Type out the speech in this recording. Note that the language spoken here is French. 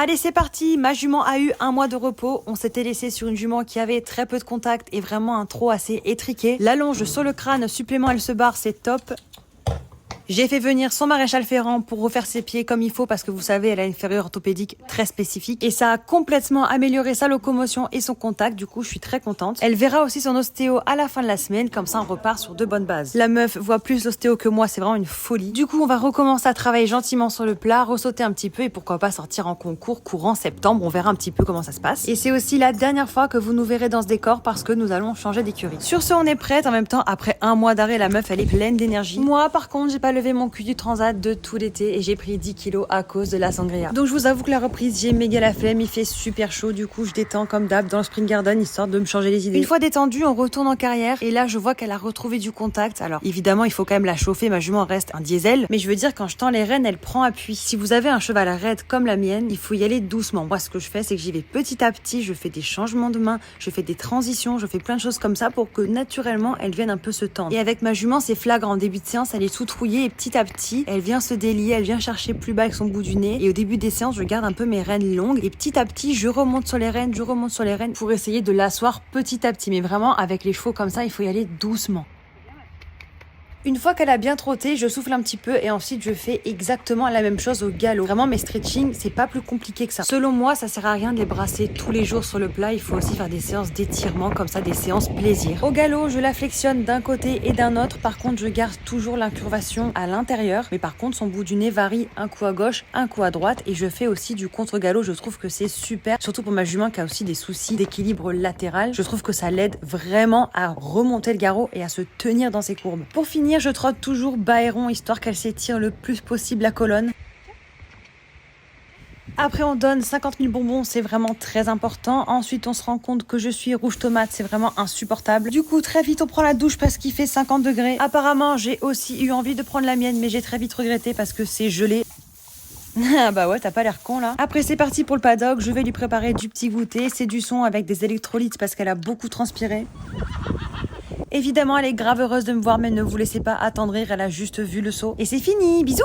Allez, c'est parti. Ma jument a eu un mois de repos. On s'était laissé sur une jument qui avait très peu de contact et vraiment un trot assez étriqué. La longe sur le crâne, supplément elle se barre, c'est top. J'ai fait venir son maréchal ferrant pour refaire ses pieds comme il faut parce que vous savez, elle a une ferrure orthopédique très spécifique et ça a complètement amélioré sa locomotion et son contact. Du coup, je suis très contente. Elle verra aussi son ostéo à la fin de la semaine, comme ça on repart sur de bonnes bases. La meuf voit plus l'ostéo que moi, c'est vraiment une folie. Du coup, on va recommencer à travailler gentiment sur le plat, ressauter un petit peu et pourquoi pas sortir en concours courant septembre. On verra un petit peu comment ça se passe. Et c'est aussi la dernière fois que vous nous verrez dans ce décor parce que nous allons changer d'écurie. Sur ce, on est prête. En même temps, après un mois d'arrêt, la meuf elle est pleine d'énergie. Moi, par contre, j'ai pas levé mon cul du transat de tout l'été et j'ai pris 10 kilos à cause de la sangria. Donc je vous avoue que la reprise, j'ai méga la flemme, il fait super chaud, du coup je détends comme d'hab dans le Spring Garden histoire de me changer les idées. Une fois détendue, on retourne en carrière et là je vois qu'elle a retrouvé du contact. Alors évidemment, il faut quand même la chauffer, ma jument reste un diesel, mais je veux dire quand je tends les rênes, elle prend appui. Si vous avez un cheval raide comme la mienne, il faut y aller doucement. Moi ce que je fais, c'est que j'y vais petit à petit, je fais des changements de main, je fais des transitions, je fais plein de choses comme ça pour que naturellement elle vienne un peu se tendre. Et avec ma jument, c'est flagrant, en début de séance, elle est tout trouillée et petit à petit, elle vient se délier, elle vient chercher plus bas avec son bout du nez. Et au début des séances, je garde un peu mes rênes longues. Et petit à petit, je remonte sur les rênes, pour essayer de l'asseoir petit à petit. Mais vraiment, avec les chevaux comme ça, il faut y aller doucement. Une fois qu'elle a bien trotté, je souffle un petit peu et ensuite je fais exactement la même chose au galop. Vraiment mes stretching, c'est pas plus compliqué que ça. Selon moi, ça sert à rien de les brasser tous les jours sur le plat, il faut aussi faire des séances d'étirement comme ça, des séances plaisir. Au galop, je la flexionne d'un côté et d'un autre, par contre je garde toujours l'incurvation à l'intérieur, mais par contre son bout du nez varie un coup à gauche, un coup à droite et je fais aussi du contre-galop, je trouve que c'est super, surtout pour ma jument qui a aussi des soucis d'équilibre latéral. Je trouve que ça l'aide vraiment à remonter le garrot et à se tenir dans ses courbes. Pour finir, je trotte toujours bas et rond histoire qu'elle s'étire le plus possible la colonne. Après, on donne 50 000 bonbons, c'est vraiment très important. Ensuite, on se rend compte que je suis rouge tomate, c'est vraiment insupportable. Du coup, très vite, on prend la douche parce qu'il fait 50 degrés. Apparemment, j'ai aussi eu envie de prendre la mienne, mais j'ai très vite regretté parce que c'est gelé. Ah bah ouais, t'as pas l'air con là. Après c'est parti pour le paddock, je vais lui préparer du petit goûter. C'est du son avec des électrolytes parce qu'elle a beaucoup transpiré. Évidemment, elle est grave heureuse de me voir, mais ne vous laissez pas attendrir, elle a juste vu le saut. Et c'est fini, bisous!